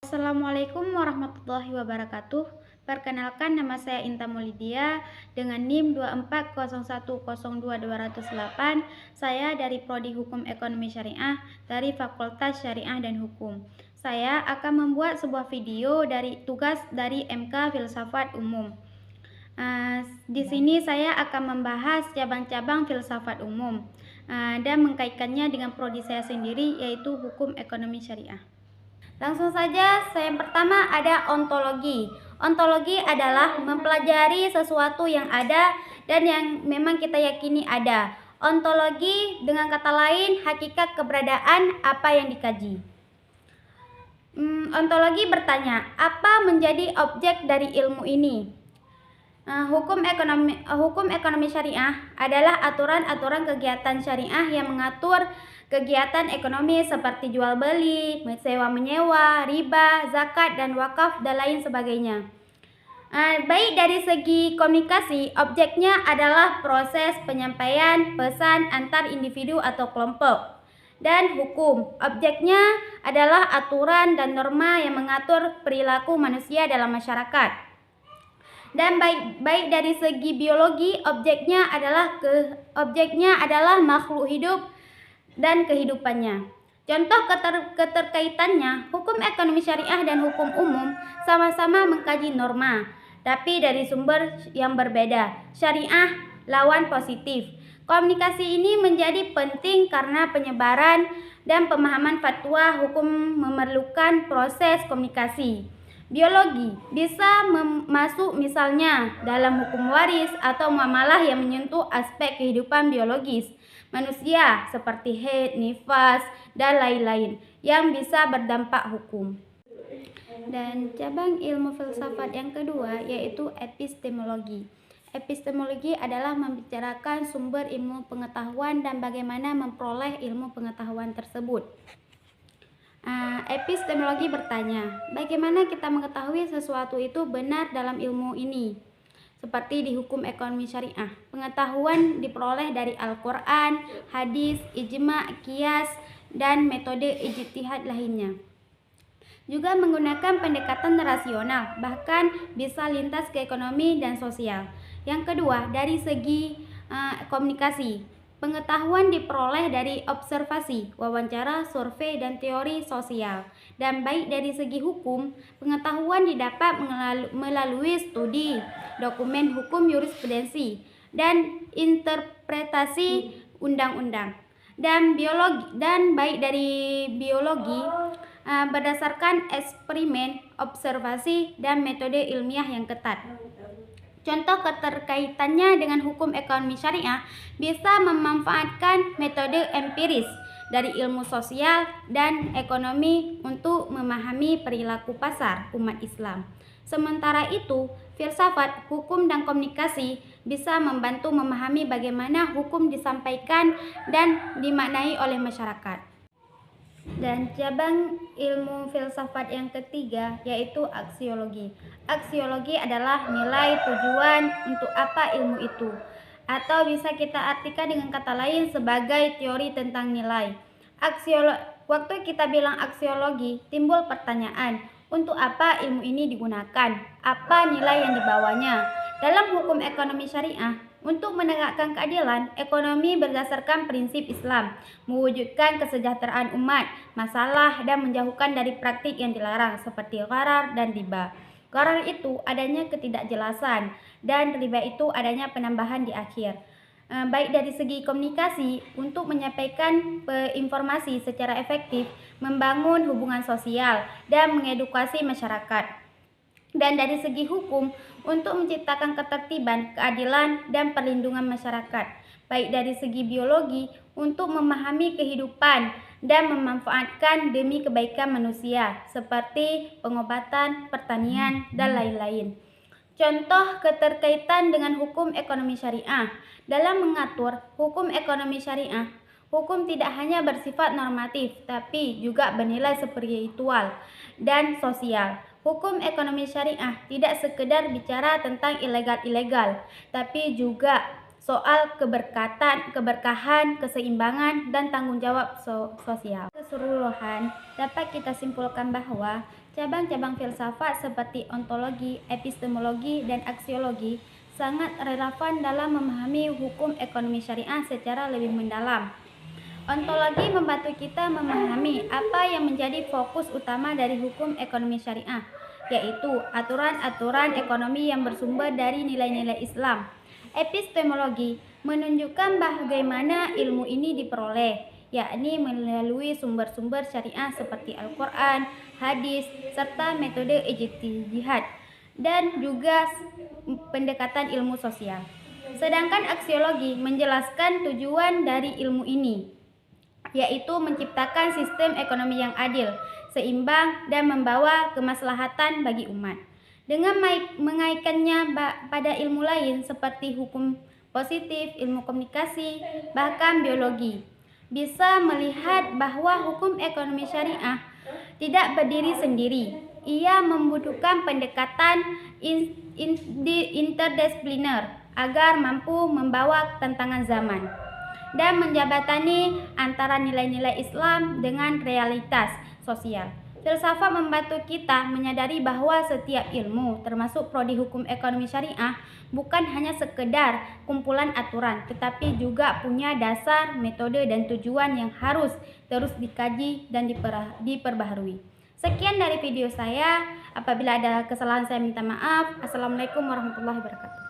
Assalamualaikum warahmatullahi wabarakatuh. Perkenalkan, nama saya Inta Maulidia dengan NIM 240102028. Saya dari Prodi Hukum Ekonomi Syariah dari Fakultas Syariah dan Hukum. Saya akan membuat sebuah video dari tugas dari MK Filsafat Umum. Di sini saya akan membahas cabang-cabang filsafat umum dan mengkaitkannya dengan prodi saya sendiri, yaitu Hukum Ekonomi Syariah. Langsung saja, yang pertama ada ontologi. Ontologi adalah mempelajari sesuatu yang ada dan yang memang kita yakini ada. Ontologi dengan kata lain, hakikat keberadaan apa yang dikaji. Ontologi bertanya, apa menjadi objek dari ilmu ini? Hukum ekonomi syariah adalah aturan-aturan kegiatan syariah yang mengatur kegiatan ekonomi seperti jual beli, sewa menyewa, riba, zakat dan wakaf dan lain sebagainya. Baik dari segi komunikasi, objeknya adalah proses penyampaian pesan antar individu atau kelompok. Dan hukum, objeknya adalah aturan dan norma yang mengatur perilaku manusia dalam masyarakat. Dan baik dari segi biologi, objeknya adalah makhluk hidup dan kehidupannya. Contoh keterkaitannya, hukum ekonomi syariah dan hukum umum sama-sama mengkaji norma, tapi dari sumber yang berbeda. Syariah lawan positif. Komunikasi ini menjadi penting karena penyebaran dan pemahaman fatwa hukum memerlukan proses komunikasi. Biologi bisa masuk misalnya dalam hukum waris atau muamalah yang menyentuh aspek kehidupan biologis manusia seperti haid, nifas, dan lain-lain yang bisa berdampak hukum. Dan cabang ilmu filsafat yang kedua yaitu epistemologi. Epistemologi adalah membicarakan sumber ilmu pengetahuan dan bagaimana memperoleh ilmu pengetahuan tersebut. Epistemologi bertanya, bagaimana kita mengetahui sesuatu itu benar dalam ilmu ini? Seperti di hukum ekonomi syariah, pengetahuan diperoleh dari Al-Quran, hadis, ijma, qiyas, dan metode ijtihad lainnya. Juga menggunakan pendekatan rasional, bahkan bisa lintas ke ekonomi dan sosial. Yang kedua, dari segi komunikasi. Pengetahuan diperoleh dari observasi, wawancara, survei, dan teori sosial. Dan baik dari segi hukum, pengetahuan didapat melalui studi, dokumen hukum jurisprudensi, dan interpretasi undang-undang. Dan baik dari biologi, berdasarkan eksperimen, observasi, dan metode ilmiah yang ketat. Contoh keterkaitannya dengan hukum ekonomi syariah bisa memanfaatkan metode empiris dari ilmu sosial dan ekonomi untuk memahami perilaku pasar umat Islam. Sementara itu, filsafat, hukum, dan komunikasi bisa membantu memahami bagaimana hukum disampaikan dan dimaknai oleh masyarakat. Dan cabang ilmu filsafat yang ketiga yaitu aksiologi. Aksiologi adalah nilai tujuan untuk apa ilmu itu, atau bisa kita artikan dengan kata lain sebagai teori tentang nilai. Waktu kita bilang aksiologi, timbul pertanyaan, untuk apa ilmu ini digunakan? Apa nilai yang dibawanya? Dalam hukum ekonomi syariah, untuk menegakkan keadilan ekonomi berdasarkan prinsip Islam, mewujudkan kesejahteraan umat, masalah, dan menjauhkan dari praktik yang dilarang seperti gharar dan riba. Gharar itu adanya ketidakjelasan, dan riba itu adanya penambahan di akhir. Baik dari segi komunikasi, untuk menyampaikan informasi secara efektif, membangun hubungan sosial, dan mengedukasi masyarakat. Dan dari segi hukum, untuk menciptakan ketertiban, keadilan, dan perlindungan masyarakat. Baik dari segi biologi, untuk memahami kehidupan dan memanfaatkan demi kebaikan manusia, seperti pengobatan, pertanian, dan lain-lain. Contoh keterkaitan dengan hukum ekonomi syariah. Dalam mengatur hukum ekonomi syariah, hukum tidak hanya bersifat normatif, tapi juga bernilai spiritual dan sosial. Hukum ekonomi syariah tidak sekedar bicara tentang ilegal-ilegal, tapi juga soal keberkahan, keseimbangan, dan tanggung jawab sosial. keseluruhan, dapat kita simpulkan bahwa cabang-cabang filsafat seperti ontologi, epistemologi, dan aksiologi sangat relevan dalam memahami hukum ekonomi syariah secara lebih mendalam. Ontologi membantu kita memahami apa yang menjadi fokus utama dari hukum ekonomi syariah, yaitu aturan-aturan ekonomi yang bersumber dari nilai-nilai Islam. Epistemologi menunjukkan bagaimana ilmu ini diperoleh, yakni melalui sumber-sumber syariah seperti Al-Quran, hadis, serta metode ijtihad, dan juga pendekatan ilmu sosial. Sedangkan aksiologi menjelaskan tujuan dari ilmu ini, yaitu menciptakan sistem ekonomi yang adil, seimbang, dan membawa kemaslahatan bagi umat. Dengan mengaitkannya pada ilmu lain seperti hukum positif, ilmu komunikasi, bahkan biologi, bisa melihat bahwa hukum ekonomi syariah tidak berdiri sendiri. Ia membutuhkan pendekatan interdisipliner agar mampu membawa tantangan zaman dan menjabatani antara nilai-nilai Islam dengan realitas sosial. Filsafat membantu kita menyadari bahwa setiap ilmu, termasuk prodi hukum ekonomi syariah, bukan hanya sekedar kumpulan aturan, tetapi juga punya dasar, metode, dan tujuan yang harus terus dikaji dan diperbaharui. Sekian dari video saya. Apabila ada kesalahan saya minta maaf. Assalamualaikum warahmatullahi wabarakatuh.